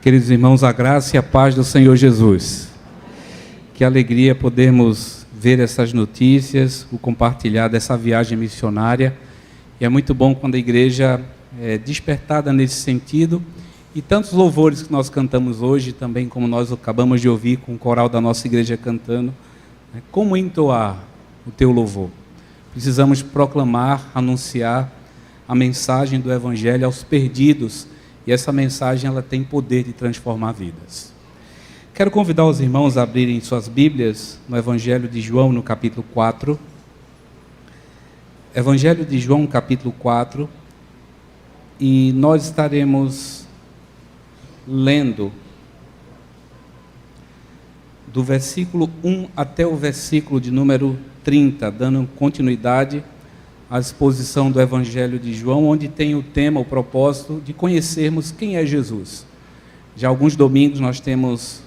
Queridos irmãos, a graça e a paz do Senhor Jesus. Que alegria podermos ver essas notícias, o compartilhar dessa viagem missionária. E é muito bom quando a igreja é despertada nesse sentido. E tantos louvores que nós cantamos hoje, também como nós acabamos de ouvir com o coral da nossa igreja cantando. Como entoar o teu louvor? Precisamos proclamar, anunciar a mensagem do Evangelho aos perdidos. E essa mensagem ela tem poder de transformar vidas. Quero convidar os irmãos a abrirem suas Bíblias no Evangelho de João, no capítulo 4. Evangelho de João, capítulo 4. E nós estaremos lendo do versículo 1 até o versículo de número 30, dando continuidade à exposição do Evangelho de João, onde tem o tema, o propósito de conhecermos quem é Jesus. Já alguns domingos nós temos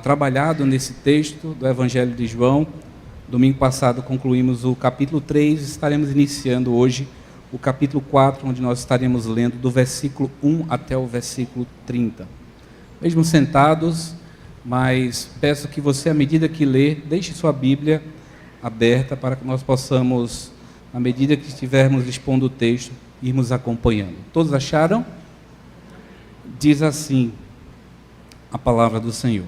trabalhado nesse texto do Evangelho de João. Domingo passado concluímos o capítulo 3, estaremos iniciando hoje o capítulo 4, onde nós estaremos lendo do versículo 1 até o versículo 30. Mesmo sentados, mas peço que você, à medida que lê, deixe sua Bíblia aberta para que nós possamos, à medida que estivermos expondo o texto, irmos acompanhando. Todos acharam? Diz assim a palavra do Senhor.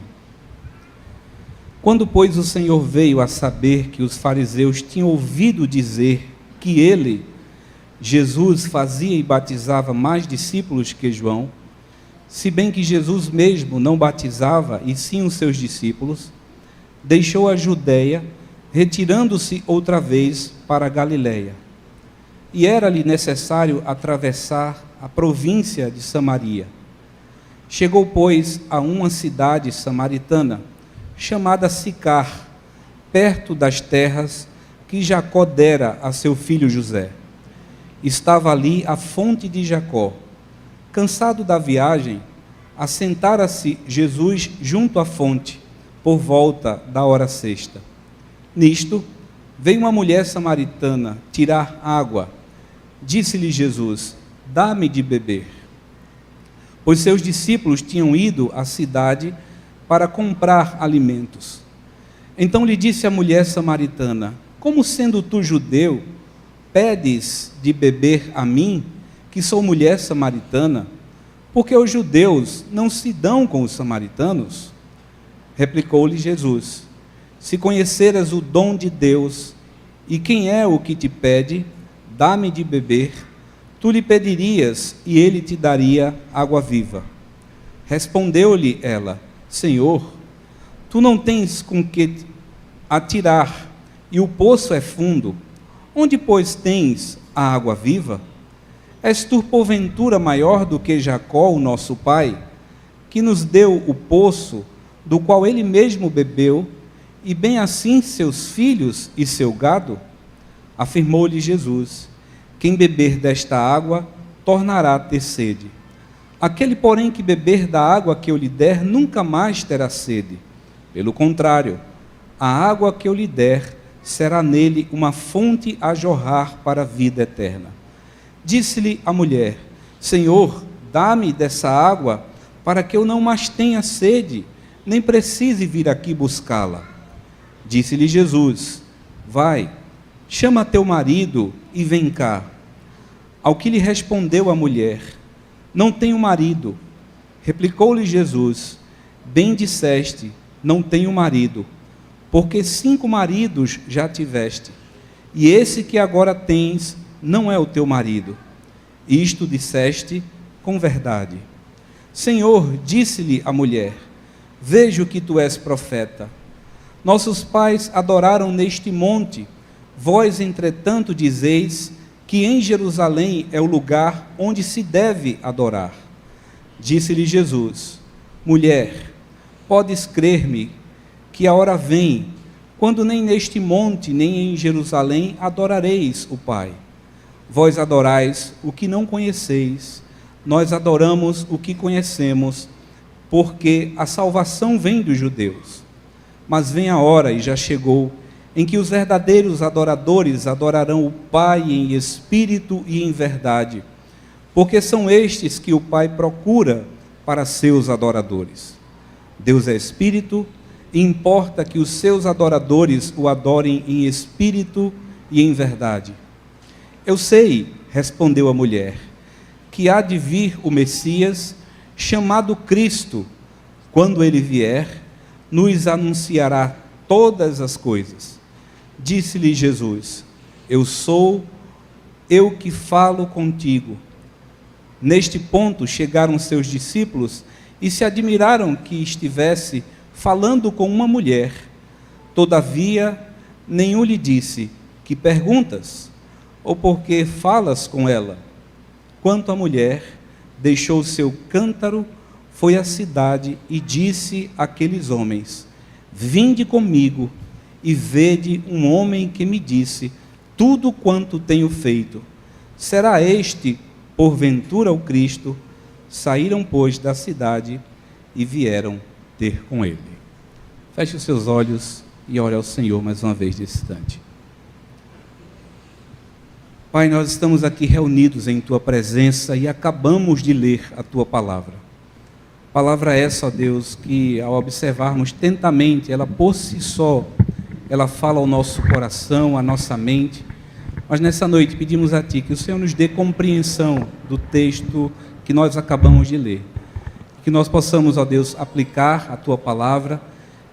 Quando, pois, o Senhor veio a saber que os fariseus tinham ouvido dizer que ele, Jesus, fazia e batizava mais discípulos que João, se bem que Jesus mesmo não batizava, e sim os seus discípulos, deixou a Judeia, retirando-se outra vez para a Galileia. E era-lhe necessário atravessar a província de Samaria. Chegou, pois, a uma cidade samaritana, chamada Sicar, perto das terras que Jacó dera a seu filho José. Estava ali a fonte de Jacó. Cansado da viagem, assentara-se Jesus junto à fonte, por volta da hora sexta. Nisto, veio uma mulher samaritana tirar água. Disse-lhe Jesus: dá-me de beber. Pois seus discípulos tinham ido à cidade para comprar alimentos. Então lhe disse a mulher samaritana: como sendo tu judeu, pedes de beber a mim, que sou mulher samaritana? Porque os judeus não se dão com os samaritanos? Replicou-lhe Jesus: se conheceras o dom de Deus, e quem é o que te pede, dá-me de beber, tu lhe pedirias, e ele te daria água viva. Respondeu-lhe ela: Senhor, tu não tens com que atirar, e o poço é fundo. Onde, pois, tens a água viva? És tu, porventura, maior do que Jacó, o nosso pai, que nos deu o poço, do qual ele mesmo bebeu, e bem assim seus filhos e seu gado? Afirmou-lhe Jesus: quem beber desta água, tornará a ter sede. Aquele, porém, que beber da água que eu lhe der, nunca mais terá sede. Pelo contrário, a água que eu lhe der será nele uma fonte a jorrar para a vida eterna. Disse-lhe a mulher: Senhor, dá-me dessa água, para que eu não mais tenha sede, nem precise vir aqui buscá-la. Disse-lhe Jesus: vai, chama teu marido e vem cá. Ao que lhe respondeu a mulher: não tenho marido. Replicou-lhe Jesus: bem disseste, não tenho marido, porque 5 maridos já tiveste, e esse que agora tens não é o teu marido. Isto disseste com verdade. Senhor, disse-lhe a mulher: vejo que tu és profeta. Nossos pais adoraram neste monte, vós, entretanto, dizeis que em Jerusalém é o lugar onde se deve adorar. Disse-lhe Jesus: mulher, podes crer-me que a hora vem, quando nem neste monte, nem em Jerusalém adorareis o Pai. Vós adorais o que não conheceis, nós adoramos o que conhecemos, porque a salvação vem dos judeus. Mas vem a hora, e já chegou, em que os verdadeiros adoradores adorarão o Pai em espírito e em verdade, porque são estes que o Pai procura para seus adoradores. Deus é espírito e importa que os seus adoradores o adorem em espírito e em verdade. Eu sei, respondeu a mulher, que há de vir o Messias, chamado Cristo. Quando ele vier, nos anunciará todas as coisas. Disse-lhe Jesus: eu sou eu que falo contigo. Neste ponto chegaram seus discípulos e se admiraram que estivesse falando com uma mulher. Todavia, nenhum lhe disse: que perguntas? Ou por que falas com ela? Quanto à mulher, deixou seu cântaro, foi à cidade e disse àqueles homens: vinde comigo e vede um homem que me disse tudo quanto tenho feito. Será este, porventura, o Cristo? Saíram, pois, da cidade e vieram ter com ele. Feche os seus olhos e ore ao Senhor mais uma vez nesse instante. Pai, nós estamos aqui reunidos em Tua presença e acabamos de ler a Tua palavra. Palavra essa, ó Deus, que ao observarmos atentamente, ela por si só, ela fala ao nosso coração, à nossa mente. Mas nessa noite pedimos a Ti que o Senhor nos dê compreensão do texto que nós acabamos de ler. Que nós possamos, ó Deus, aplicar a Tua palavra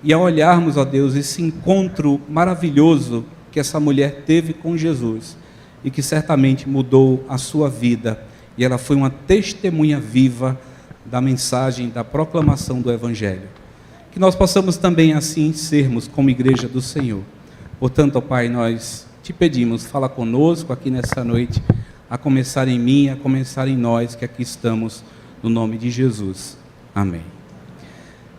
e ao olharmos, ó Deus, esse encontro maravilhoso que essa mulher teve com Jesus e que certamente mudou a sua vida, e ela foi uma testemunha viva da mensagem, da proclamação do Evangelho. Que nós possamos também assim sermos como igreja do Senhor. Portanto, ó Pai, nós Te pedimos, fala conosco aqui nessa noite, a começar em mim, a começar em nós, que aqui estamos, no nome de Jesus. Amém.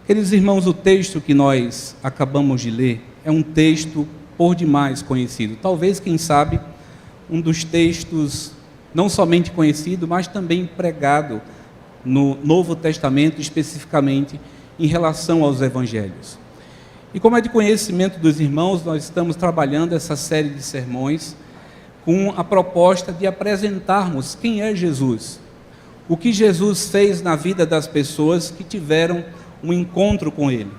Queridos irmãos, o texto que nós acabamos de ler é um texto por demais conhecido. Talvez, quem sabe, um dos textos não somente conhecido, mas também pregado no Novo Testamento, especificamente em relação aos Evangelhos. E como é de conhecimento dos irmãos, nós estamos trabalhando essa série de sermões com a proposta de apresentarmos quem é Jesus, o que Jesus fez na vida das pessoas que tiveram um encontro com Ele.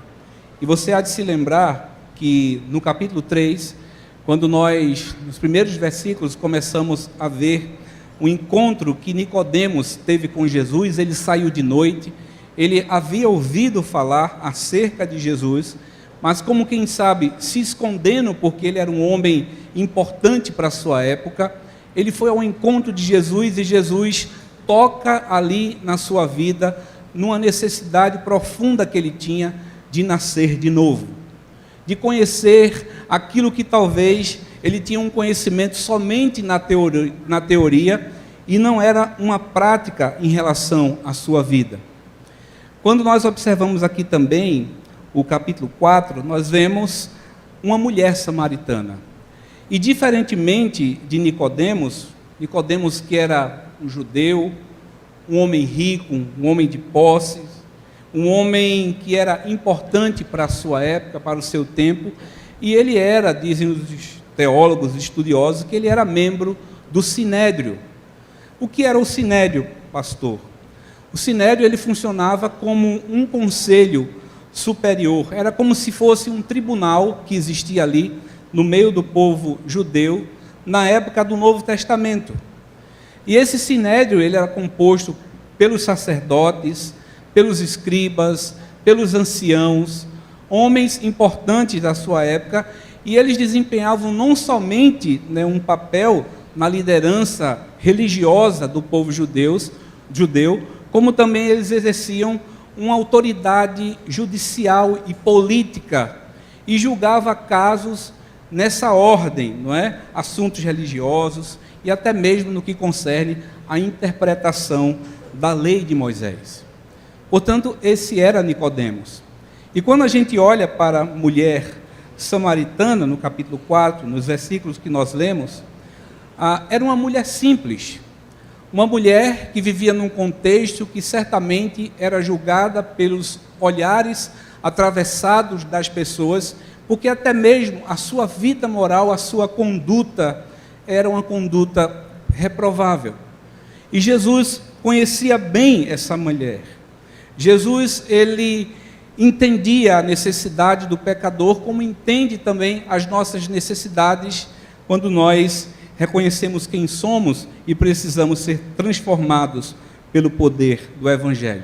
E você há de se lembrar que no capítulo 3, quando nós, nos primeiros versículos, começamos a ver o encontro que Nicodemos teve com Jesus, ele saiu de noite, ele havia ouvido falar acerca de Jesus, mas como quem sabe, se escondendo porque ele era um homem importante para a sua época, ele foi ao encontro de Jesus e Jesus toca ali na sua vida, numa necessidade profunda que ele tinha de nascer de novo, de conhecer aquilo que talvez ele tinha um conhecimento somente na teoria e não era uma prática em relação à sua vida. Quando nós observamos aqui também o capítulo 4, nós vemos uma mulher samaritana. E diferentemente de Nicodemos que era um judeu, um homem rico, um homem de posses, um homem que era importante para a sua época, para o seu tempo, e ele era, dizem os teólogos estudiosos, que ele era membro do Sinédrio. O que era o Sinédrio, pastor? O Sinédrio, ele funcionava como um conselho superior, era como se fosse um tribunal que existia ali, no meio do povo judeu, na época do Novo Testamento. E esse Sinédrio, ele era composto pelos sacerdotes, pelos escribas, pelos anciãos, homens importantes da sua época, e eles desempenhavam não somente um papel na liderança religiosa do povo judeu, como também eles exerciam uma autoridade judicial e política, e julgava casos nessa ordem, não é? Assuntos religiosos, e até mesmo no que concerne à interpretação da lei de Moisés. Portanto, esse era Nicodemos. E quando a gente olha para a mulher samaritana, no capítulo 4, nos versículos que nós lemos, era uma mulher simples, uma mulher que vivia num contexto que certamente era julgada pelos olhares atravessados das pessoas, porque até mesmo a sua vida moral, a sua conduta, era uma conduta reprovável. E Jesus conhecia bem essa mulher. Jesus, ele entendia a necessidade do pecador, como entende também as nossas necessidades quando nós reconhecemos quem somos e precisamos ser transformados pelo poder do Evangelho.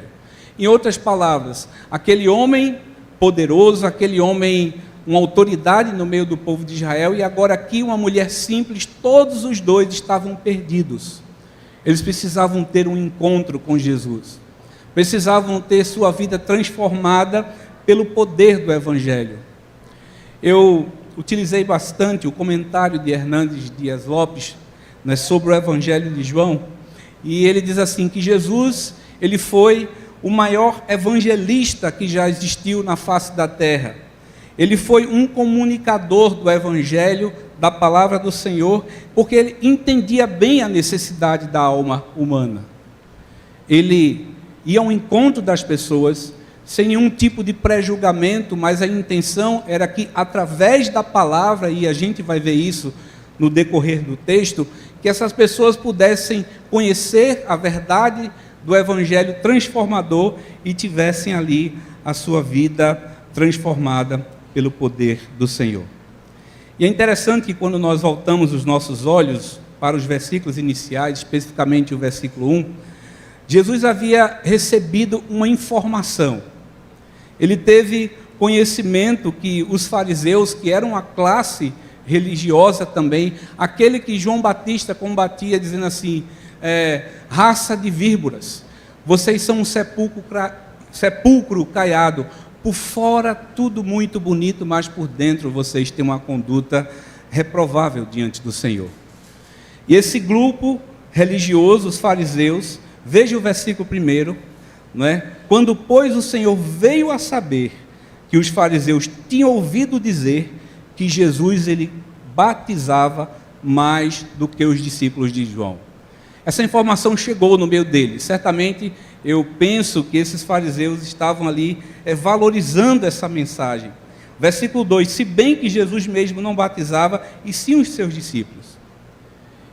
Em outras palavras, aquele homem poderoso, aquele homem, uma autoridade no meio do povo de Israel, e agora aqui uma mulher simples, todos os dois estavam perdidos. Eles precisavam ter um encontro com Jesus, precisavam ter sua vida transformada pelo poder do Evangelho. Eu utilizei bastante o comentário de Hernandes Dias Lopes, né, sobre o Evangelho de João, e ele diz assim, que Jesus, ele foi o maior evangelista que já existiu na face da terra. Ele foi um comunicador do Evangelho, da palavra do Senhor, porque ele entendia bem a necessidade da alma humana. Ele ia ao encontro das pessoas, sem nenhum tipo de pré-julgamento, mas a intenção era que, através da palavra, e a gente vai ver isso no decorrer do texto, que essas pessoas pudessem conhecer a verdade do Evangelho transformador e tivessem ali a sua vida transformada pelo poder do Senhor. E é interessante que quando nós voltamos os nossos olhos para os versículos iniciais, especificamente o versículo 1, Jesus havia recebido uma informação. Ele teve conhecimento que os fariseus, que eram a classe religiosa também, aquele que João Batista combatia, dizendo assim, raça de víboras, vocês são um sepulcro caiado, por fora tudo muito bonito, mas por dentro vocês têm uma conduta reprovável diante do Senhor. E esse grupo religioso, os fariseus, veja o versículo 1, não é? Quando, pois, o Senhor veio a saber que os fariseus tinham ouvido dizer que Jesus, ele batizava mais do que os discípulos de João. Essa informação chegou no meio deles. Certamente, eu penso que esses fariseus estavam ali valorizando essa mensagem. Versículo 2, se bem que Jesus mesmo não batizava, e sim os seus discípulos.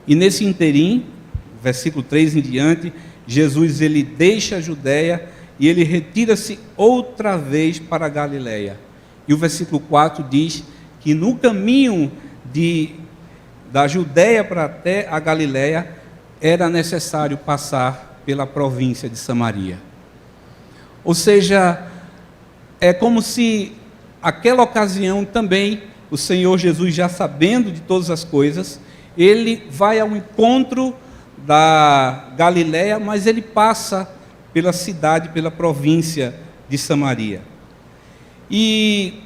E nesse interim, versículo 3 em diante, Jesus, ele deixa a Judeia e ele retira-se outra vez para a Galileia. E o versículo 4 diz que no caminho da Judeia para até a Galileia, era necessário passar pela província de Samaria. Ou seja, é como se aquela ocasião também, o Senhor Jesus, já sabendo de todas as coisas, ele vai ao encontro da Galileia, mas ele passa pela cidade, pela província de Samaria. E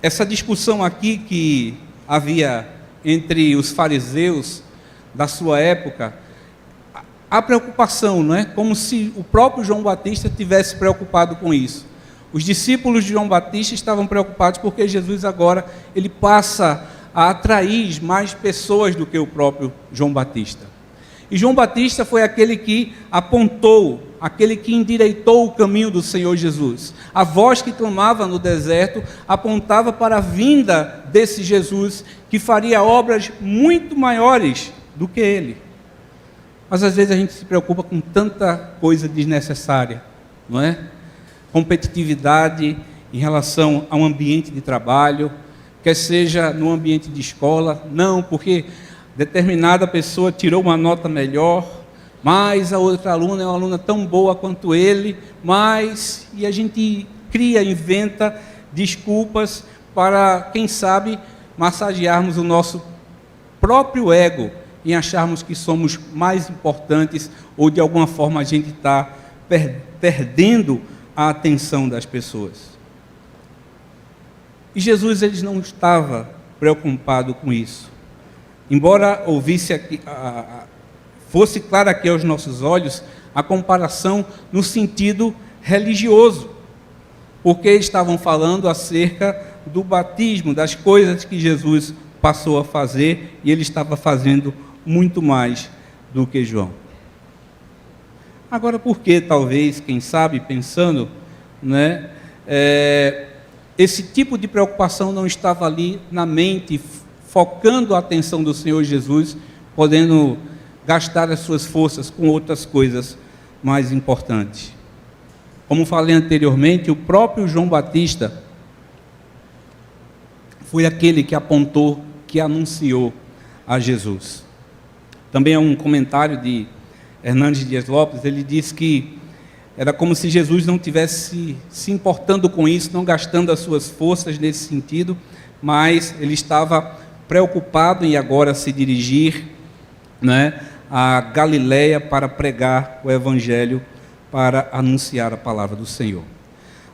essa discussão aqui que havia entre os fariseus da sua época, a preocupação, não é? Como se o próprio João Batista tivesse preocupado com isso. Os discípulos de João Batista estavam preocupados porque Jesus agora, ele passa a atrair mais pessoas do que o próprio João Batista. E João Batista foi aquele que apontou, aquele que endireitou o caminho do Senhor Jesus. A voz que clamava no deserto apontava para a vinda desse Jesus, que faria obras muito maiores do que ele. Mas às vezes a gente se preocupa com tanta coisa desnecessária, não é? Competitividade em relação ao ambiente de trabalho, quer seja no ambiente de escola, não, porque determinada pessoa tirou uma nota melhor, mas a outra aluna é uma aluna tão boa quanto ele, e a gente cria, inventa desculpas para, quem sabe, massagearmos o nosso próprio ego, em acharmos que somos mais importantes, ou de alguma forma a gente está perdendo a atenção das pessoas. E Jesus, ele não estava preocupado com isso. Embora ouvisse aqui, fosse claro aqui aos nossos olhos a comparação no sentido religioso, porque estavam falando acerca do batismo, das coisas que Jesus passou a fazer, e ele estava fazendo muito mais do que João. Agora, por que talvez, quem sabe, pensando, né, esse tipo de preocupação não estava ali na mente, focando a atenção do Senhor Jesus, podendo gastar as suas forças com outras coisas mais importantes? Como falei anteriormente, o próprio João Batista foi aquele que apontou, que anunciou a Jesus. Também é um comentário de Hernandes Dias Lopes, ele diz que era como se Jesus não tivesse se importando com isso, não gastando as suas forças nesse sentido, mas ele estava preocupado em agora se dirigir, né, a Galiléia para pregar o Evangelho, para anunciar a palavra do Senhor.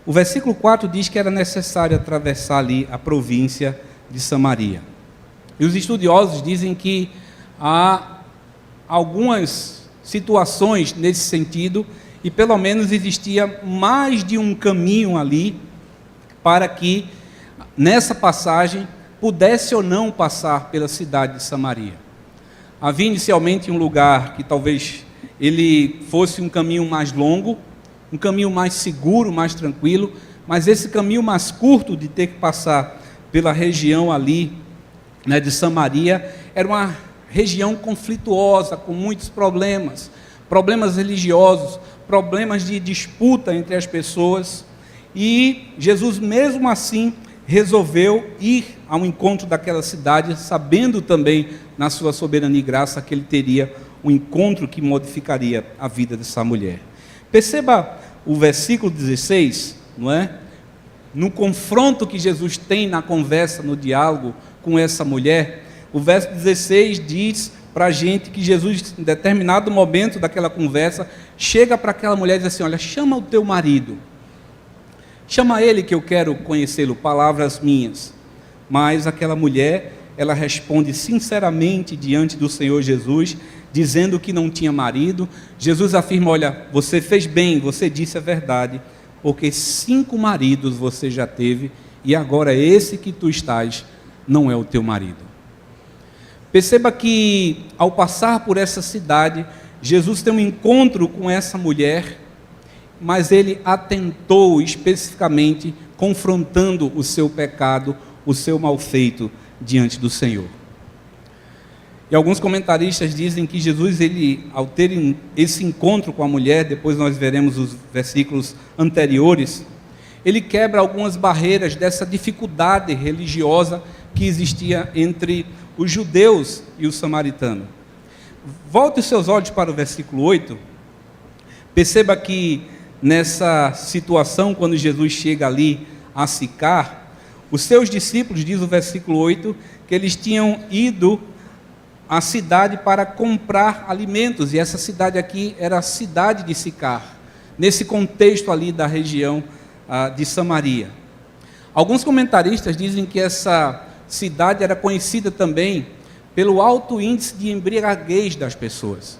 O versículo 4 diz que era necessário atravessar ali a província de Samaria. E os estudiosos dizem que há algumas situações nesse sentido, e pelo menos existia mais de um caminho ali para que nessa passagem pudesse ou não passar pela cidade de Samaria. Havia inicialmente um lugar que talvez ele fosse um caminho mais longo, um caminho mais seguro, mais tranquilo, mas esse caminho mais curto de ter que passar pela região ali, né, de Samaria, era uma região conflituosa, com muitos problemas religiosos, problemas de disputa entre as pessoas, e Jesus mesmo assim resolveu ir ao encontro daquela cidade, sabendo também, na sua soberania e graça, que ele teria um encontro que modificaria a vida dessa mulher. Perceba o versículo 16, não é? No confronto que Jesus tem na conversa, no diálogo com essa mulher, o verso 16 diz para a gente que Jesus, em determinado momento daquela conversa, chega para aquela mulher e diz assim: olha, chama o teu marido, chama ele que eu quero conhecê-lo, palavras minhas. Mas aquela mulher, ela responde sinceramente diante do Senhor Jesus, dizendo que não tinha marido. Jesus afirma: olha, você fez bem, você disse a verdade, porque 5 maridos você já teve, e agora esse que tu estás não é o teu marido. Perceba que ao passar por essa cidade, Jesus tem um encontro com essa mulher, mas ele atentou especificamente, confrontando o seu pecado, o seu malfeito diante do Senhor. E alguns comentaristas dizem que Jesus, ele, ao ter esse encontro com a mulher, depois nós veremos os versículos anteriores, ele quebra algumas barreiras dessa dificuldade religiosa que existia entre os judeus e os samaritanos. Volte os seus olhos para o versículo 8, perceba que nessa situação, quando Jesus chega ali a Sicar, os seus discípulos, diz o versículo 8, que eles tinham ido à cidade para comprar alimentos, e essa cidade aqui era a cidade de Sicar, nesse contexto ali da região de Samaria. Alguns comentaristas dizem que essa cidade era conhecida também pelo alto índice de embriaguez das pessoas.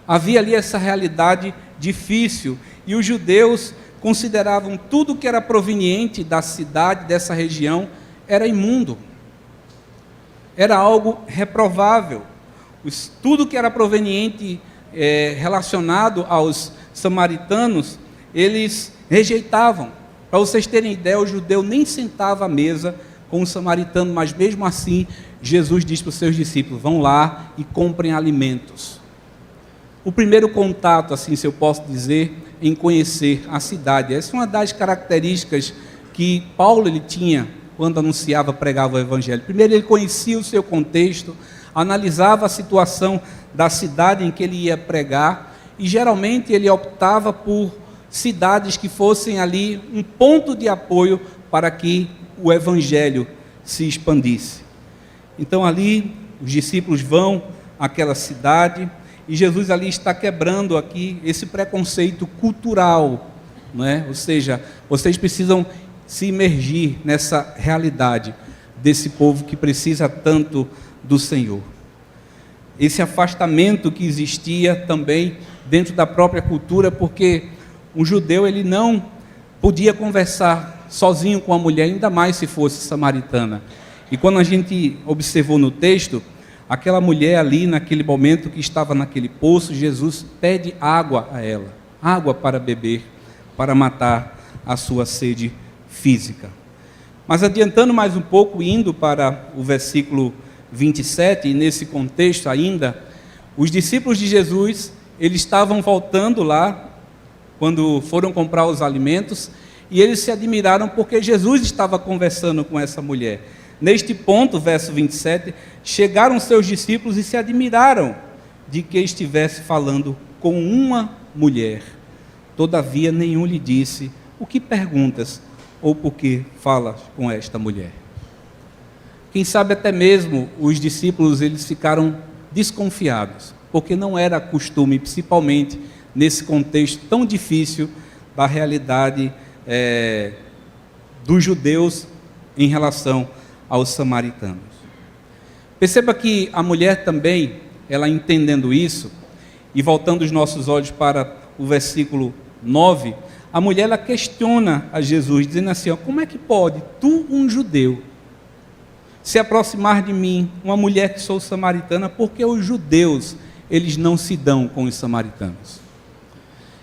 Havia ali essa realidade difícil, e os judeus consideravam tudo que era proveniente da cidade, dessa região, era imundo, era algo reprovável. Tudo que era proveniente, relacionado aos samaritanos, eles rejeitavam. Para vocês terem ideia, o judeu nem sentava à mesa com o samaritano, mas mesmo assim, Jesus diz para os seus discípulos: vão lá e comprem alimentos. O primeiro contato, assim se eu posso dizer, em conhecer a cidade. Essa é uma das características que Paulo ele tinha quando anunciava, pregava o Evangelho. Primeiro, ele conhecia o seu contexto, analisava a situação da cidade em que ele ia pregar, e geralmente ele optava por cidades que fossem ali um ponto de apoio para que o Evangelho se expandisse. Então ali os discípulos vão àquela cidade, e Jesus ali está quebrando aqui esse preconceito cultural, não é? Ou seja, vocês precisam se imergir nessa realidade desse povo que precisa tanto do Senhor. Esse afastamento que existia também dentro da própria cultura, porque um judeu ele não podia conversar sozinho com a mulher, ainda mais se fosse samaritana. E quando a gente observou no texto, aquela mulher ali, naquele momento que estava naquele poço, Jesus pede água a ela, água para beber, para matar a sua sede física. Mas adiantando mais um pouco, indo para o versículo 27, e nesse contexto ainda, os discípulos de Jesus, eles estavam voltando lá quando foram comprar os alimentos, e eles se admiraram porque Jesus estava conversando com essa mulher. Neste ponto, verso 27, chegaram seus discípulos e se admiraram de que estivesse falando com uma mulher. Todavia, nenhum lhe disse: o que perguntas, ou por que falas com esta mulher? Quem sabe até mesmo os discípulos eles ficaram desconfiados, porque não era costume, principalmente nesse contexto tão difícil da realidade dos judeus em relação aos samaritanos. Perceba que a mulher também, ela entendendo isso, e voltando os nossos olhos para o versículo 9, a mulher ela questiona a Jesus, dizendo assim: ó, como é que pode tu, um judeu, se aproximar de mim, uma mulher que sou samaritana, porque os judeus, eles não se dão com os samaritanos.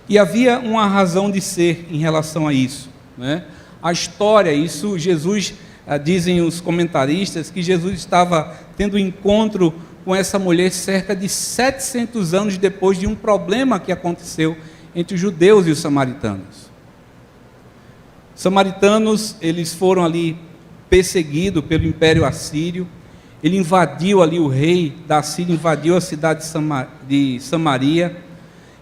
E havia uma razão de ser em relação a isso, né? A história, isso Jesus, dizem os comentaristas, que Jesus estava tendo encontro com essa mulher cerca de 700 anos depois de um problema que aconteceu entre os judeus e os samaritanos. Os samaritanos, eles foram ali perseguido pelo Império Assírio. Ele invadiu ali, o rei da Síria invadiu a cidade de Samaria,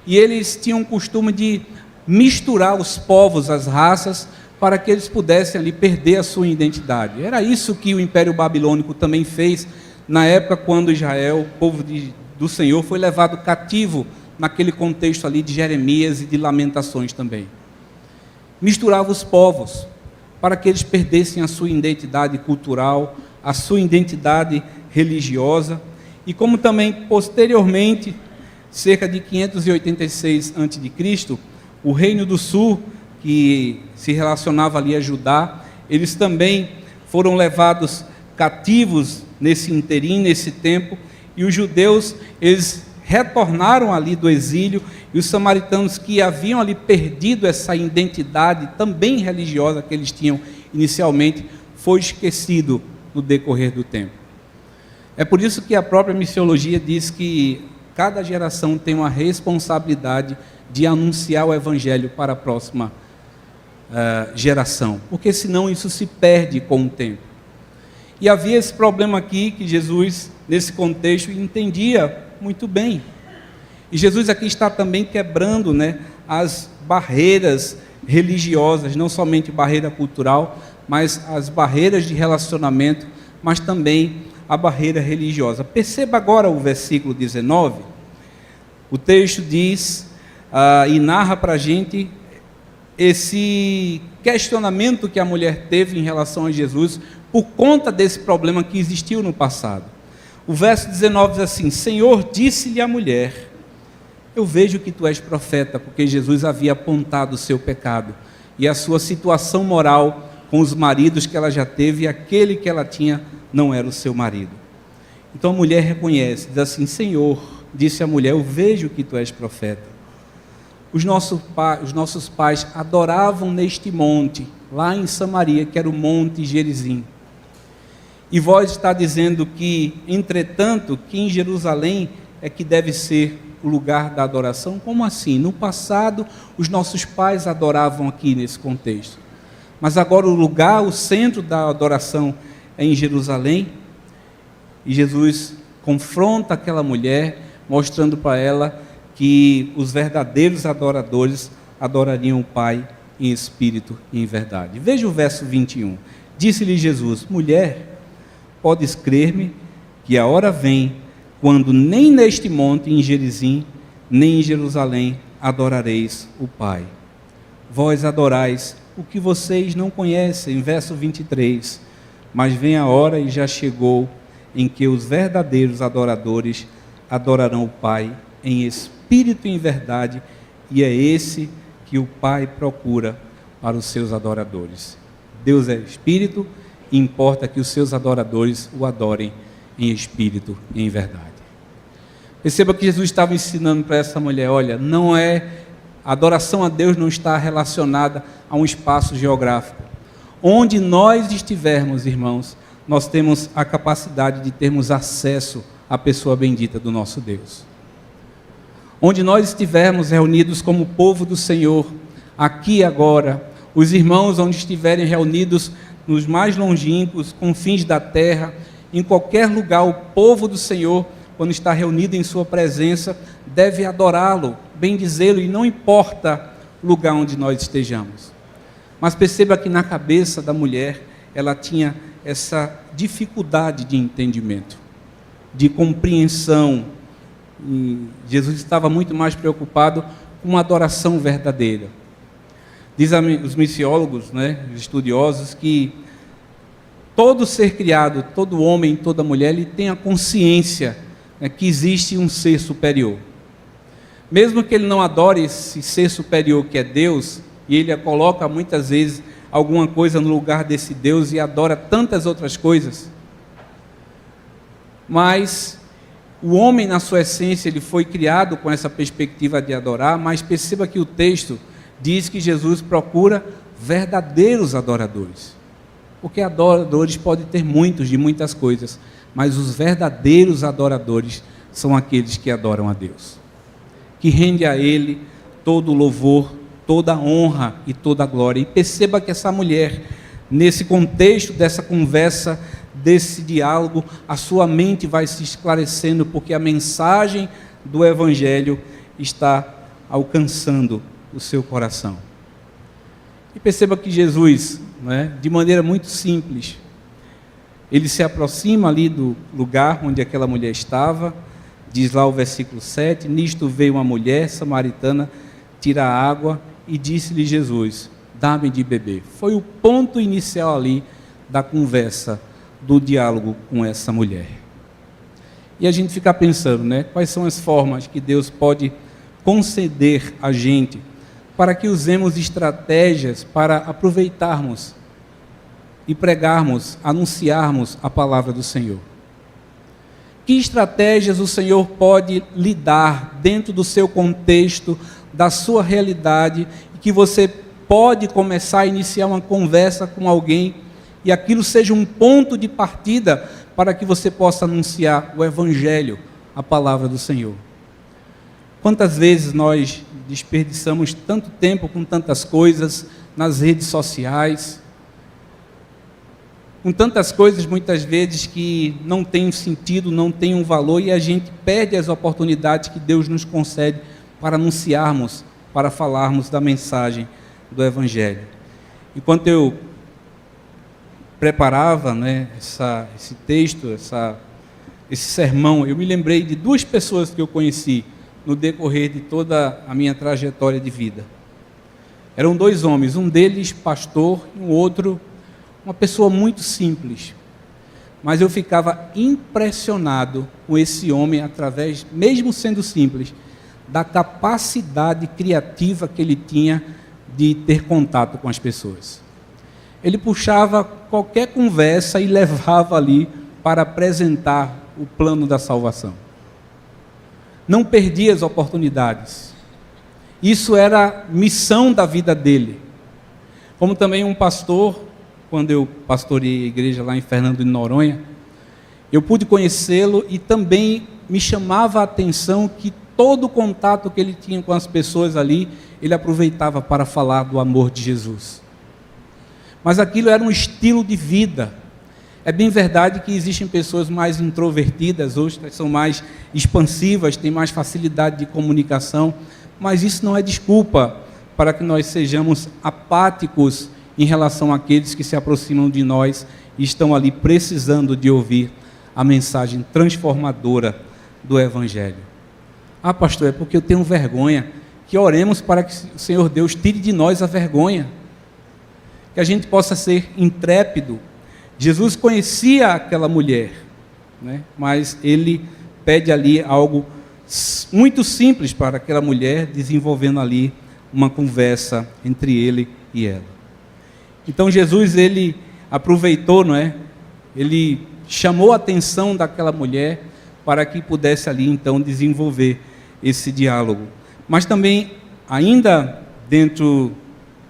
e eles tinham o costume de misturar os povos, as raças, para que eles pudessem ali perder a sua identidade. Era isso que o Império Babilônico também fez na época quando Israel, o povo do Senhor, foi levado cativo naquele contexto ali de Jeremias e de Lamentações também. Misturava os povos, para que eles perdessem a sua identidade cultural, a sua identidade religiosa, e como também posteriormente, cerca de 586 a.C., o Reino do Sul, que se relacionava ali a Judá, eles também foram levados cativos nesse interim, nesse tempo, e os judeus, eles retornaram ali do exílio, e os samaritanos que haviam ali perdido essa identidade também religiosa que eles tinham inicialmente, foi esquecido no decorrer do tempo. É por isso que a própria missiologia diz que cada geração tem uma responsabilidade de anunciar o evangelho para a próxima geração, porque senão isso se perde com o tempo. E havia esse problema aqui que Jesus, nesse contexto, entendia muito bem. E Jesus aqui está também quebrando, né, as barreiras religiosas, não somente barreira cultural, mas as barreiras de relacionamento, mas também a barreira religiosa. Perceba agora o versículo 19. O texto diz e narra para a gente esse questionamento que a mulher teve em relação a Jesus por conta desse problema que existiu no passado. O verso 19 diz assim: Senhor, disse-lhe a mulher, eu vejo que tu és profeta, porque Jesus havia apontado o seu pecado e a sua situação moral com os maridos que ela já teve, e aquele que ela tinha não era o seu marido. Então a mulher reconhece, diz assim: Senhor, disse a mulher, eu vejo que tu és profeta. Os nossos pais adoravam neste monte, lá em Samaria, que era o Monte Gerizim. E vós está dizendo que, entretanto, que em Jerusalém é que deve ser o lugar da adoração? Como assim? No passado, os nossos pais adoravam aqui nesse contexto. Mas agora o lugar, o centro da adoração é em Jerusalém. E Jesus confronta aquela mulher, mostrando para ela que os verdadeiros adoradores adorariam o Pai em espírito e em verdade. Veja o verso 21. Disse-lhe Jesus: mulher, podes crer-me que a hora vem quando nem neste monte em Gerizim, nem em Jerusalém adorareis o Pai. Vós adorais o que vocês não conhecem. Verso 23. Mas vem a hora e já chegou em que os verdadeiros adoradores adorarão o Pai em espírito e em verdade, e é esse que o Pai procura para os seus adoradores. Deus é espírito e importa que os seus adoradores o adorem em espírito e em verdade. Perceba que Jesus estava ensinando para essa mulher: olha, a adoração a Deus não está relacionada a um espaço geográfico. Onde nós estivermos, irmãos, nós temos a capacidade de termos acesso à pessoa bendita do nosso Deus. onde nós estivermos reunidos como povo do Senhor, aqui e agora, os irmãos onde estiverem reunidos nos mais longínquos confins da terra, em qualquer lugar, o povo do Senhor, quando está reunido em sua presença, deve adorá-lo, bendizê-lo, e não importa o lugar onde nós estejamos. Mas perceba que na cabeça da mulher, ela tinha essa dificuldade de entendimento, de compreensão. E Jesus estava muito mais preocupado com uma adoração verdadeira. Dizem os missiólogos, os estudiosos, que todo ser criado, todo homem, toda mulher, ele tem a consciência que existe um ser superior. Mesmo que ele não adore esse ser superior que é Deus, e ele coloca muitas vezes alguma coisa no lugar desse Deus e adora tantas outras coisas, mas o homem, na sua essência, ele foi criado com essa perspectiva de adorar. Mas perceba que o texto diz que Jesus procura verdadeiros adoradores, porque adoradores pode ter muitos, de muitas coisas, mas os verdadeiros adoradores são aqueles que adoram a Deus, que rende a Ele todo o louvor, toda a honra e toda a glória. E perceba que essa mulher, nesse contexto dessa conversa, desse diálogo, a sua mente vai se esclarecendo, porque a mensagem do Evangelho está alcançando o seu coração. E perceba que Jesus, de maneira muito simples, ele se aproxima ali do lugar onde aquela mulher estava. Diz lá o versículo 7, nisto veio uma mulher samaritana tirar água, e disse-lhe Jesus, dá-me de beber. Foi o ponto inicial ali da conversa, do diálogo com essa mulher. E a gente fica pensando, quais são as formas que Deus pode conceder a gente, para que usemos estratégias para aproveitarmos e pregarmos, anunciarmos a palavra do Senhor. Que estratégias o Senhor pode lhe dar dentro do seu contexto, da sua realidade, e que você pode começar a iniciar uma conversa com alguém, e aquilo seja um ponto de partida para que você possa anunciar o Evangelho, a palavra do Senhor. Quantas vezes nós desperdiçamos tanto tempo com tantas coisas nas redes sociais, com tantas coisas muitas vezes que não têm sentido, não têm um valor, e a gente perde as oportunidades que Deus nos concede para anunciarmos, para falarmos da mensagem do Evangelho. Enquanto eu preparava esse texto, esse sermão, eu me lembrei de duas pessoas que eu conheci no decorrer de toda a minha trajetória de vida. Eram dois homens, um deles pastor e um outro uma pessoa muito simples, mas eu ficava impressionado com esse homem através, mesmo sendo simples, da capacidade criativa que ele tinha de ter contato com as pessoas. Ele puxava qualquer conversa e levava ali para apresentar o plano da salvação. Não perdia as oportunidades. Isso era missão da vida dele. Como também um pastor, quando eu pastoreei a igreja lá em Fernando de Noronha, eu pude conhecê-lo, e também me chamava a atenção que todo o contato que ele tinha com as pessoas ali, ele aproveitava para falar do amor de Jesus. Mas aquilo era um estilo de vida. É bem verdade que existem pessoas mais introvertidas, outras são mais expansivas, têm mais facilidade de comunicação, mas isso não é desculpa para que nós sejamos apáticos em relação àqueles que se aproximam de nós e estão ali precisando de ouvir a mensagem transformadora do Evangelho. Ah, pastor, é porque eu tenho vergonha. Que oremos para que o Senhor Deus tire de nós a vergonha, que a gente possa ser intrépido. Jesus conhecia aquela mulher, mas ele pede ali algo muito simples para aquela mulher, desenvolvendo ali uma conversa entre ele e ela. Então Jesus, ele aproveitou, ele chamou a atenção daquela mulher para que pudesse ali então desenvolver esse diálogo. Mas também, ainda dentro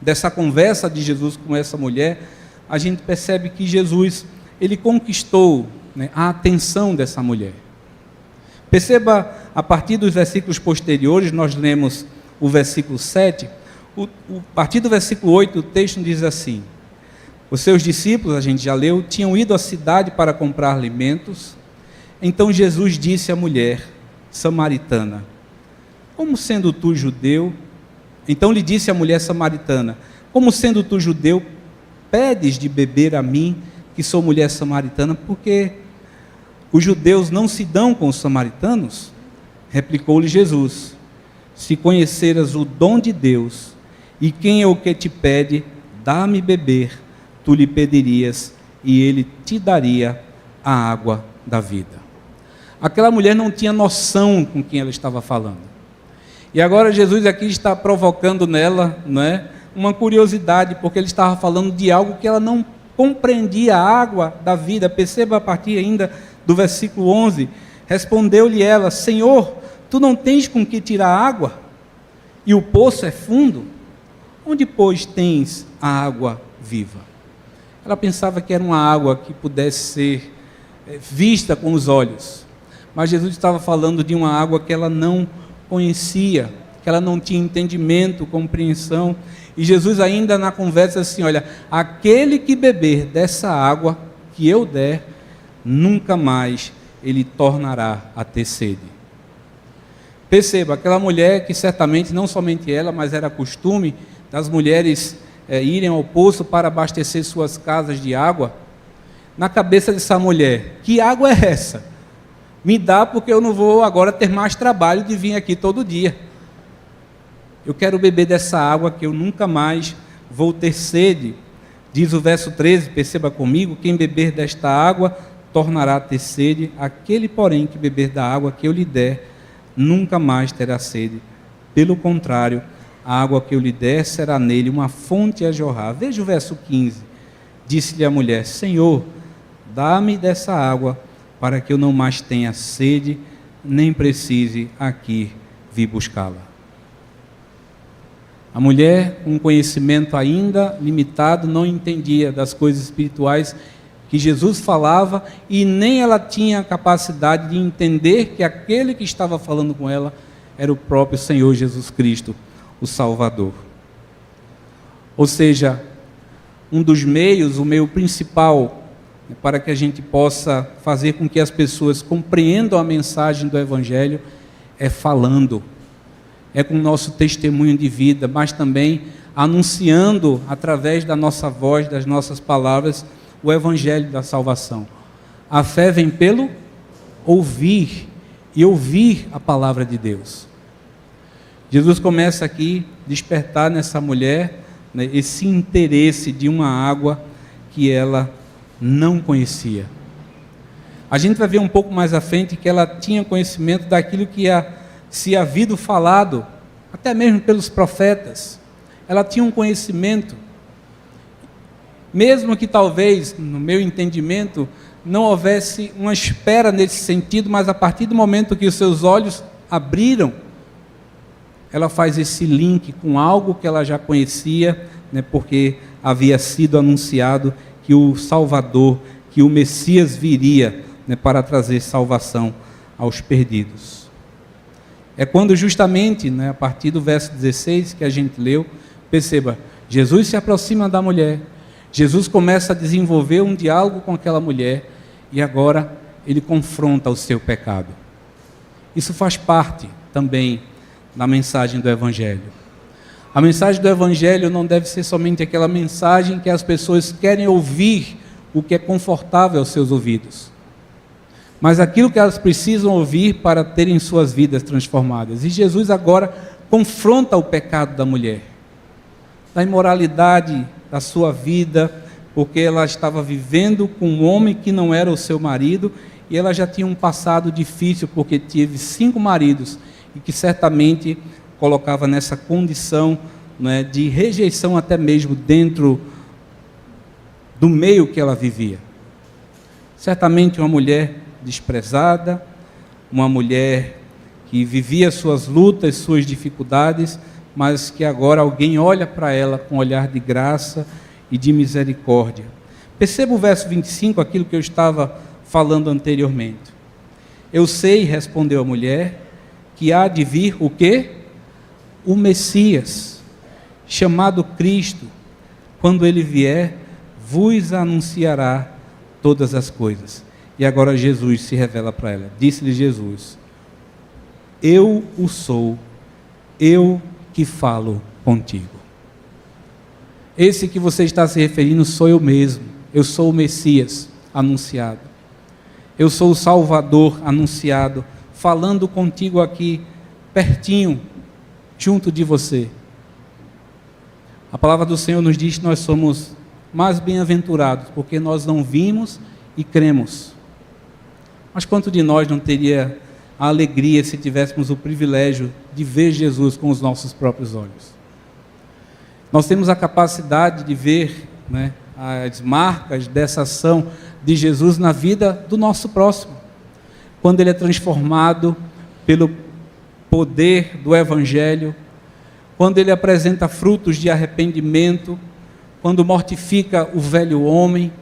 dessa conversa de Jesus com essa mulher, a gente percebe que Jesus, ele conquistou a atenção dessa mulher. Perceba, a partir dos versículos posteriores, nós lemos o versículo 7, a partir do versículo 8, o texto diz assim: os seus discípulos, a gente já leu, tinham ido à cidade para comprar alimentos. Então Jesus disse à mulher samaritana: como sendo tu judeu? Então lhe disse a mulher samaritana: como sendo tu judeu, pedes de beber a mim, que sou mulher samaritana, porque os judeus não se dão com os samaritanos? Replicou-lhe Jesus: se conheceras o dom de Deus, e quem é o que te pede, dá-me beber, tu lhe pedirias, e ele te daria a água da vida. Aquela mulher não tinha noção com quem ela estava falando. E agora Jesus aqui está provocando nela, não é, uma curiosidade, porque ele estava falando de algo que ela não compreendia, a água da vida. Perceba a partir ainda do versículo 11, respondeu-lhe ela: Senhor, tu não tens com que tirar água, e o poço é fundo, onde pois tens a água viva? Ela pensava que era uma água que pudesse ser vista com os olhos, mas Jesus estava falando de uma água que ela não conhecia, que ela não tinha entendimento, compreensão. E Jesus ainda na conversa assim: olha, aquele que beber dessa água que eu der, nunca mais ele tornará a ter sede. Perceba, aquela mulher que certamente, não somente ela, mas era costume das mulheres irem ao poço para abastecer suas casas de água. Na cabeça dessa mulher: que água é essa? Me dá, porque eu não vou agora ter mais trabalho de vir aqui todo dia. Eu quero beber dessa água que eu nunca mais vou ter sede. Diz o verso 13, perceba comigo: quem beber desta água tornará a ter sede, aquele, porém, que beber da água que eu lhe der, nunca mais terá sede. Pelo contrário, a água que eu lhe der será nele uma fonte a jorrar. Veja o verso 15. Disse-lhe a mulher: Senhor, dá-me dessa água, para que eu não mais tenha sede, nem precise aqui vir buscá-la. A mulher, com conhecimento ainda limitado, não entendia das coisas espirituais que Jesus falava, e nem ela tinha a capacidade de entender que aquele que estava falando com ela era o próprio Senhor Jesus Cristo, o Salvador. Ou seja, um dos meios, o meio principal para que a gente possa fazer com que as pessoas compreendam a mensagem do Evangelho é falando, é com o nosso testemunho de vida, mas também anunciando através da nossa voz, das nossas palavras, o Evangelho da salvação. A fé vem pelo ouvir, e ouvir a palavra de Deus. Jesus começa aqui a despertar nessa mulher, né, esse interesse de uma água que ela não conhecia. A gente vai ver um pouco mais à frente que ela tinha conhecimento daquilo que se havido falado, até mesmo pelos profetas. Ela tinha um conhecimento, mesmo que talvez, no meu entendimento, não houvesse uma espera nesse sentido, mas a partir do momento que os seus olhos abriram, ela faz esse link com algo que ela já conhecia, né, porque havia sido anunciado que o Salvador, que o Messias viria, né, para trazer salvação aos perdidos. É quando justamente, né, a partir do verso 16 que a gente leu, perceba, Jesus se aproxima da mulher, Jesus começa a desenvolver um diálogo com aquela mulher, e agora ele confronta o seu pecado. Isso faz parte também da mensagem do Evangelho. A mensagem do Evangelho não deve ser somente aquela mensagem que as pessoas querem ouvir o que é confortável aos seus ouvidos, mas aquilo que elas precisam ouvir para terem suas vidas transformadas. E Jesus agora confronta o pecado da mulher, da imoralidade da sua vida, porque ela estava vivendo com um homem que não era o seu marido, e ela já tinha um passado difícil, porque teve 5 maridos, e que certamente colocava nessa condição, né, de rejeição até mesmo dentro do meio que ela vivia. Certamente uma mulher desprezada, uma mulher que vivia suas lutas, suas dificuldades, mas que agora alguém olha para ela com um olhar de graça e de misericórdia. Perceba o verso 25, aquilo que eu estava falando anteriormente. Eu sei, respondeu a mulher, que há de vir o quê? O Messias, chamado Cristo. Quando ele vier, vos anunciará todas as coisas. E agora Jesus se revela para ela. Disse-lhe Jesus: eu o sou, eu que falo contigo. Esse que você está se referindo sou eu mesmo. Eu sou o Messias anunciado. Eu sou o Salvador anunciado, falando contigo aqui, pertinho, junto de você. A palavra do Senhor nos diz que nós somos mais bem-aventurados, porque nós não vimos e cremos. Mas quanto de nós não teria a alegria se tivéssemos o privilégio de ver Jesus com os nossos próprios olhos? Nós temos a capacidade de ver, né, as marcas dessa ação de Jesus na vida do nosso próximo, quando ele é transformado pelo poder do Evangelho, quando ele apresenta frutos de arrependimento, quando mortifica o velho homem,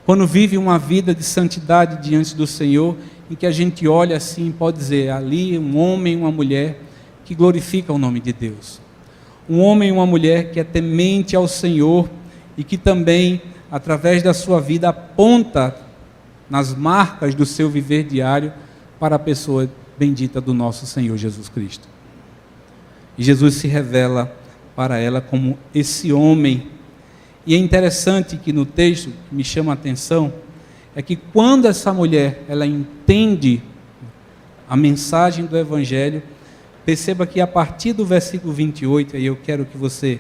quando vive uma vida de santidade diante do Senhor, em que a gente olha assim e pode dizer, ali um homem e uma mulher que glorificam o nome de Deus. Um homem e uma mulher que é temente ao Senhor e que também, através da sua vida, aponta nas marcas do seu viver diário para a pessoa bendita do nosso Senhor Jesus Cristo. E Jesus se revela para ela como esse homem. E é interessante que no texto, que me chama a atenção, é que quando essa mulher, ela entende a mensagem do Evangelho, perceba que a partir do versículo 28, aí eu quero que você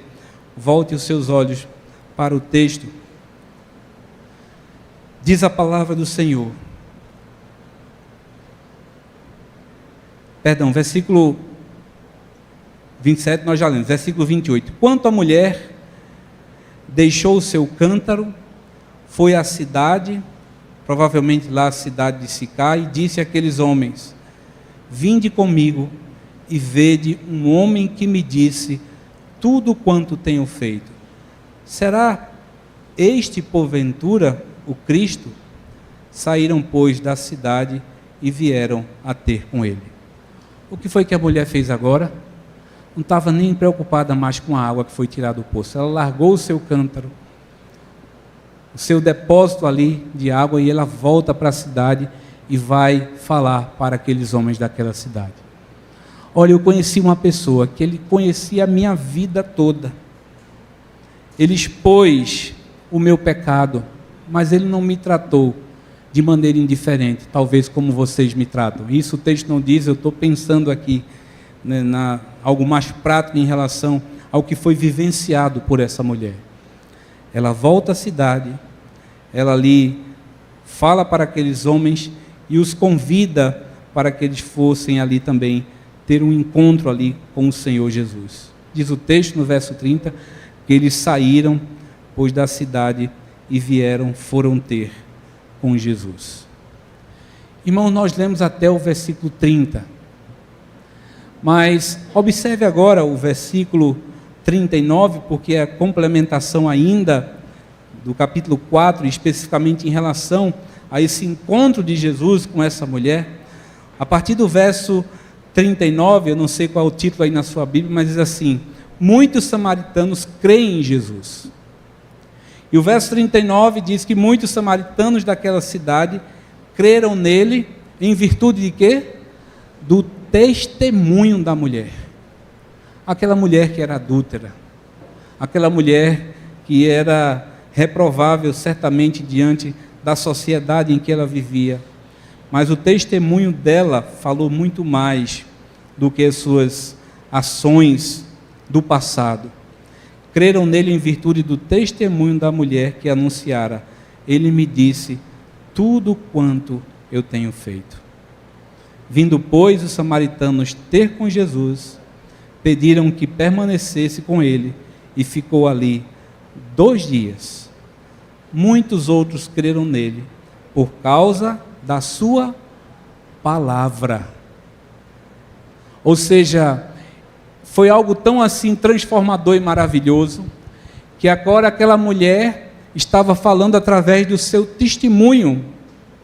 volte os seus olhos para o texto, diz a palavra do Senhor. Perdão, versículo 27 nós já lemos, versículo 28. Quanto a mulher deixou o seu cântaro, foi à cidade, provavelmente lá a cidade de Sicá, e disse àqueles homens: vinde comigo e vede um homem que me disse tudo quanto tenho feito. Será este porventura o Cristo? Saíram, pois, da cidade e vieram a ter com ele. O que foi que a mulher fez agora? Não estava nem preocupada mais com a água que foi tirada do poço. Ela largou o seu cântaro, o seu depósito ali de água, e ela volta para a cidade e vai falar para aqueles homens daquela cidade. Olha, eu conheci uma pessoa que ele conhecia a minha vida toda. Ele expôs o meu pecado, mas ele não me tratou de maneira indiferente, talvez como vocês me tratam. Isso o texto não diz, eu estou pensando aqui, né, algo mais prático em relação ao que foi vivenciado por essa mulher. Ela volta à cidade, ela ali fala para aqueles homens e os convida para que eles fossem ali também ter um encontro ali com o Senhor Jesus. Diz o texto no verso 30, que eles saíram, pois, da cidade e foram ter com Jesus. Irmão, nós lemos até o versículo 30, mas observe agora o versículo 39, porque é a complementação ainda do capítulo 4, especificamente em relação a esse encontro de Jesus com essa mulher. A partir do verso 39, eu não sei qual é o título aí na sua Bíblia, mas diz assim: muitos samaritanos creem em Jesus. E o verso 39 diz que muitos samaritanos daquela cidade creram nele em virtude de quê? Do testemunho da mulher. Aquela mulher que era adúltera, aquela mulher que era reprovável certamente diante da sociedade em que ela vivia, mas o testemunho dela falou muito mais do que as suas ações do passado. Creram nele em virtude do testemunho da mulher que anunciara: ele me disse tudo quanto eu tenho feito. Vindo, pois, os samaritanos ter com Jesus, pediram que permanecesse com ele, e ficou ali 2 dias. Muitos outros creram nele, por causa da sua palavra. Ou seja, foi algo tão assim transformador e maravilhoso, que agora aquela mulher estava falando através do seu testemunho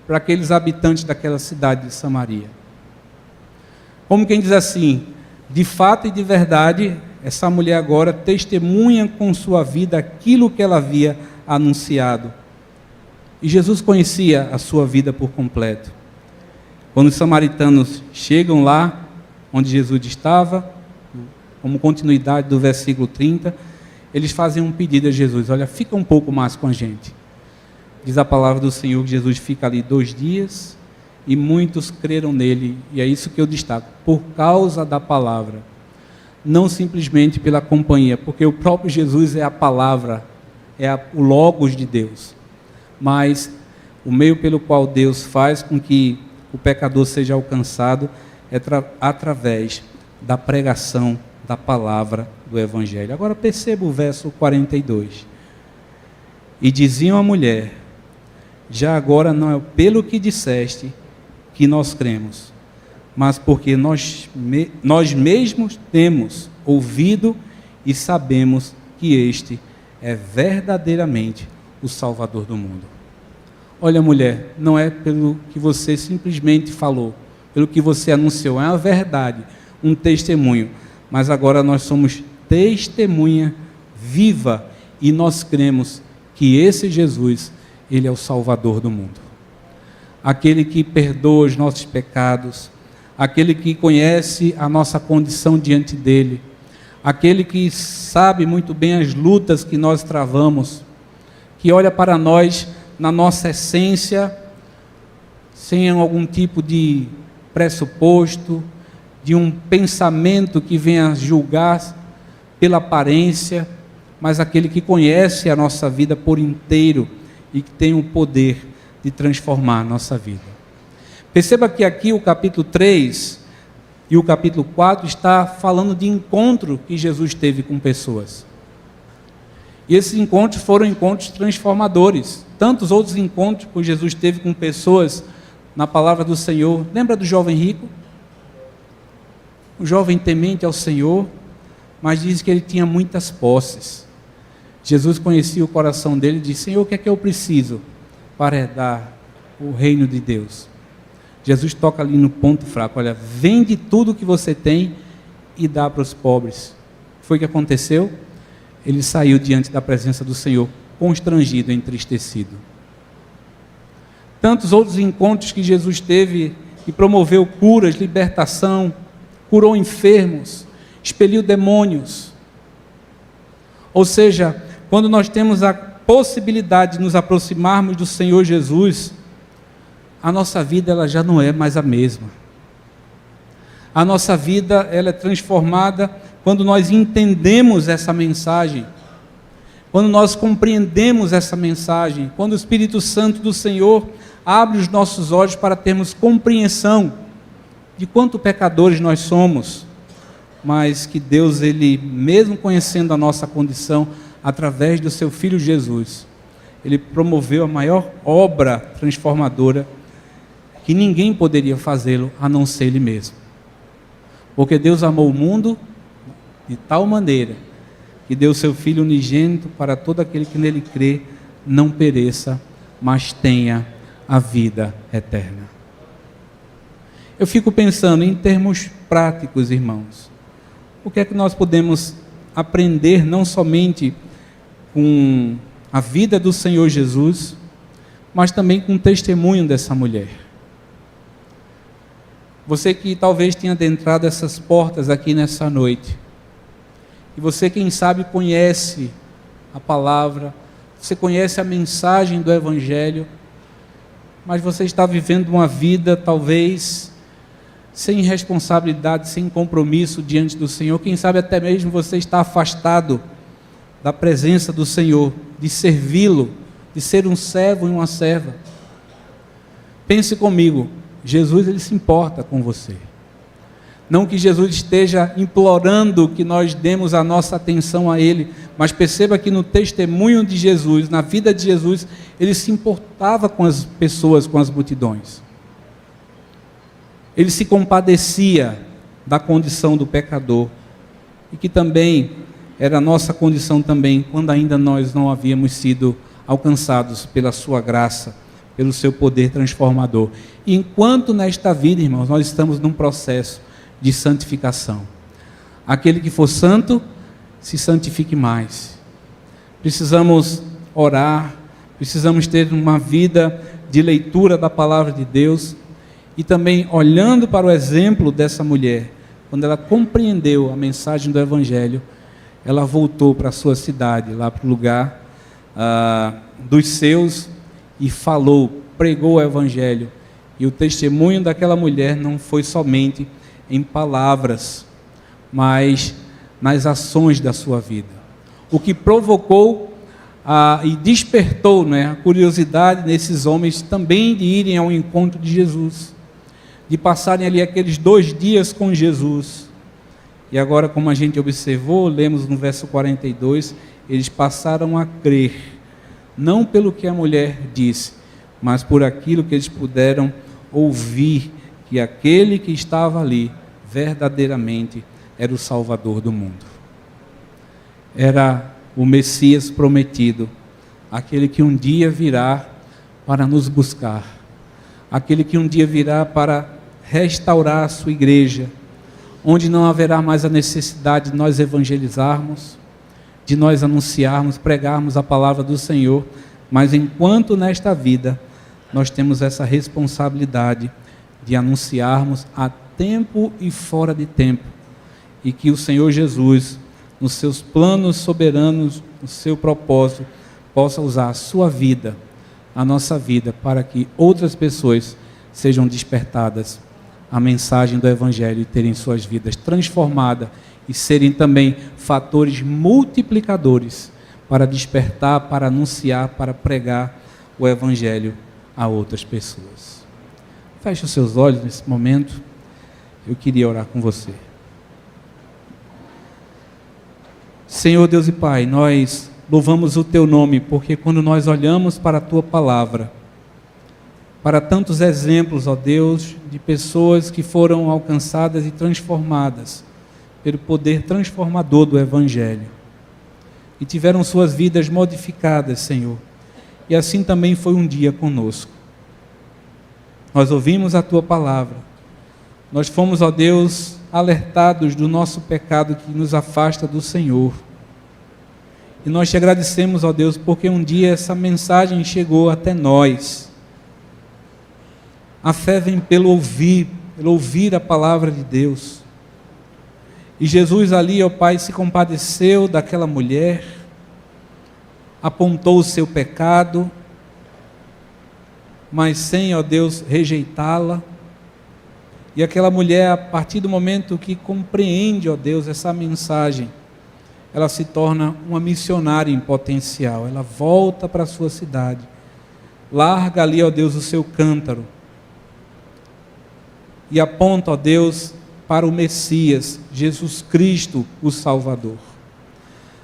para aqueles habitantes daquela cidade de Samaria. Como quem diz assim, de fato e de verdade, essa mulher agora testemunha com sua vida aquilo que ela havia anunciado. E Jesus conhecia a sua vida por completo. Quando os samaritanos chegam lá, onde Jesus estava, como continuidade do versículo 30, eles fazem um pedido a Jesus: olha, fica um pouco mais com a gente. Diz a palavra do Senhor que Jesus fica ali 2 dias, e muitos creram nele, e é isso que eu destaco, por causa da palavra, não simplesmente pela companhia, porque o próprio Jesus é a palavra, o Logos de Deus, mas o meio pelo qual Deus faz com que o pecador seja alcançado é através da pregação da palavra do Evangelho. Agora perceba o verso 42. E diziam à mulher: já agora não é pelo que disseste que nós cremos, mas porque nós mesmos temos ouvido e sabemos que este é verdadeiramente o Salvador do mundo. Olha, mulher, não é pelo que você simplesmente falou, pelo que você anunciou, é uma verdade, um testemunho, mas agora nós somos testemunha viva e nós cremos que esse Jesus, ele é o Salvador do mundo. Aquele que perdoa os nossos pecados, aquele que conhece a nossa condição diante dele, aquele que sabe muito bem as lutas que nós travamos, que olha para nós na nossa essência, sem algum tipo de pressuposto, de um pensamento que venha julgar pela aparência, mas aquele que conhece a nossa vida por inteiro e que tem o poder de transformar a nossa vida. Perceba que aqui o capítulo 3 e o capítulo 4 está falando de encontro que Jesus teve com pessoas. E esses encontros foram encontros transformadores. Tantos outros encontros que Jesus teve com pessoas na palavra do Senhor. Lembra do jovem rico? O jovem temente ao Senhor, mas diz que ele tinha muitas posses. Jesus conhecia o coração dele e disse: Senhor, o que é que eu preciso para herdar o reino de Deus? Jesus toca ali no ponto fraco: olha, vende tudo que você tem e dá para os pobres. O que foi que aconteceu? Ele saiu diante da presença do Senhor, constrangido, entristecido. Tantos outros encontros que Jesus teve e promoveu curas, libertação, curou enfermos, expeliu demônios. Ou seja, quando nós temos a possibilidade de nos aproximarmos do Senhor Jesus, a nossa vida ela já não é mais a mesma. A nossa vida ela é transformada quando nós entendemos essa mensagem, quando nós compreendemos essa mensagem, quando o Espírito Santo do Senhor abre os nossos olhos para termos compreensão de quanto pecadores nós somos, mas que Deus, ele mesmo conhecendo a nossa condição, através do seu Filho Jesus, ele promoveu a maior obra transformadora que ninguém poderia fazê-lo a não ser ele mesmo. Porque Deus amou o mundo de tal maneira que deu o seu Filho unigênito para todo aquele que nele crê não pereça, mas tenha a vida eterna. Eu fico pensando em termos práticos, irmãos. O que é que nós podemos aprender não somente com a vida do Senhor Jesus, mas também com o testemunho dessa mulher? Você que talvez tenha adentrado essas portas aqui nessa noite, e você, quem sabe, conhece a palavra, você conhece a mensagem do Evangelho, mas você está vivendo uma vida talvez sem responsabilidade, sem compromisso diante do Senhor. Quem sabe até mesmo você está afastado da presença do Senhor, de servi-lo, de ser um servo e uma serva. Pense comigo, Jesus, ele se importa com você. Não que Jesus esteja implorando que nós demos a nossa atenção a ele, mas perceba que no testemunho de Jesus, na vida de Jesus, ele se importava com as pessoas, com as multidões. Ele se compadecia da condição do pecador, e que também era a nossa condição também, quando ainda nós não havíamos sido alcançados pela sua graça, pelo seu poder transformador. E enquanto nesta vida, irmãos, nós estamos num processo de santificação. Aquele que for santo, se santifique mais. Precisamos orar, precisamos ter uma vida de leitura da palavra de Deus, e também olhando para o exemplo dessa mulher, quando ela compreendeu a mensagem do Evangelho, ela voltou para a sua cidade, lá para o lugar dos seus, e falou, pregou o Evangelho. E o testemunho daquela mulher não foi somente em palavras, mas nas ações da sua vida. O que provocou e despertou, né, a curiosidade nesses homens também de irem ao encontro de Jesus, de passarem ali aqueles 2 dias com Jesus. E agora, como a gente observou, lemos no verso 42, eles passaram a crer, não pelo que a mulher disse, mas por aquilo que eles puderam ouvir, que aquele que estava ali, verdadeiramente, era o Salvador do mundo. Era o Messias prometido, aquele que um dia virá para nos buscar, aquele que um dia virá para restaurar a sua igreja, onde não haverá mais a necessidade de nós evangelizarmos, de nós anunciarmos, pregarmos a palavra do Senhor, mas enquanto nesta vida nós temos essa responsabilidade de anunciarmos a tempo e fora de tempo, e que o Senhor Jesus, nos seus planos soberanos, no seu propósito, possa usar a sua vida, a nossa vida, para que outras pessoas sejam despertadas à mensagem do Evangelho e terem suas vidas transformadas e serem também fatores multiplicadores para despertar, para anunciar, para pregar o Evangelho a outras pessoas. Feche os seus olhos nesse momento. Eu queria orar com você. Senhor Deus e Pai, nós louvamos o Teu nome, porque quando nós olhamos para a Tua palavra, para tantos exemplos, ó Deus, de pessoas que foram alcançadas e transformadas pelo poder transformador do Evangelho, e tiveram suas vidas modificadas, Senhor, e assim também foi um dia conosco. Nós ouvimos a Tua palavra, nós fomos, ó Deus, alertados do nosso pecado que nos afasta do Senhor, e nós te agradecemos, ó Deus, porque um dia essa mensagem chegou até nós. A fé vem pelo ouvir a palavra de Deus. E Jesus ali, ó Pai, se compadeceu daquela mulher, apontou o seu pecado, mas sem, ó Deus, rejeitá-la. E aquela mulher, a partir do momento que compreende, ó Deus, essa mensagem, ela se torna uma missionária em potencial. Ela volta para a sua cidade, larga ali, ó Deus, o seu cântaro, e aponta, ó Deus, para o Messias, Jesus Cristo, o Salvador.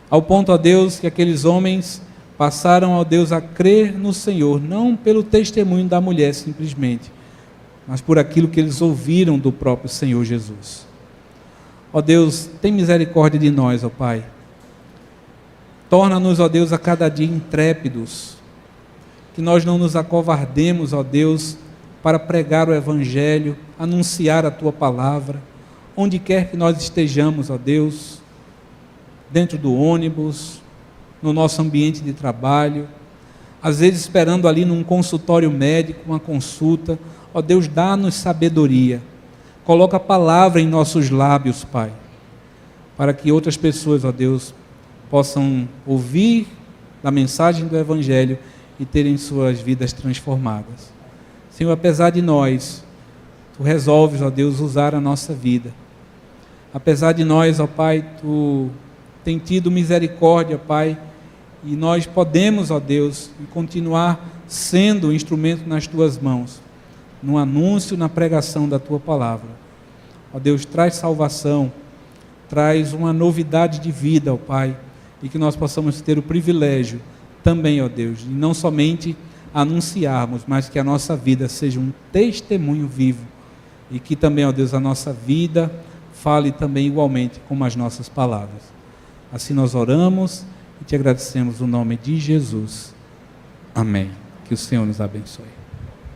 Ao ponto, ó Deus, que aqueles homens passaram, ó Deus, a crer no Senhor, não pelo testemunho da mulher simplesmente, mas por aquilo que eles ouviram do próprio Senhor Jesus. Ó Deus, tem misericórdia de nós, ó Pai. Torna-nos, ó Deus, a cada dia intrépidos, que nós não nos acovardemos, ó Deus, para pregar o Evangelho, anunciar a Tua palavra, onde quer que nós estejamos, ó Deus, dentro do ônibus, no nosso ambiente de trabalho, às vezes esperando ali num consultório médico, uma consulta. Ó Deus, dá-nos sabedoria, coloca a palavra em nossos lábios, Pai, para que outras pessoas, ó Deus, possam ouvir a mensagem do Evangelho e terem suas vidas transformadas. Senhor, apesar de nós, Tu resolves, ó Deus, usar a nossa vida. Apesar de nós, ó Pai, Tu tem tido misericórdia, Pai, e nós podemos, ó Deus, continuar sendo instrumento nas Tuas mãos, no anúncio, na pregação da Tua palavra. Ó Deus, traz salvação, traz uma novidade de vida, ó Pai, e que nós possamos ter o privilégio também, ó Deus, de não somente anunciarmos, mas que a nossa vida seja um testemunho vivo, e que também, ó Deus, a nossa vida fale também igualmente como as nossas palavras. Assim nós oramos e te agradecemos no nome de Jesus. Amém. Que o Senhor nos abençoe.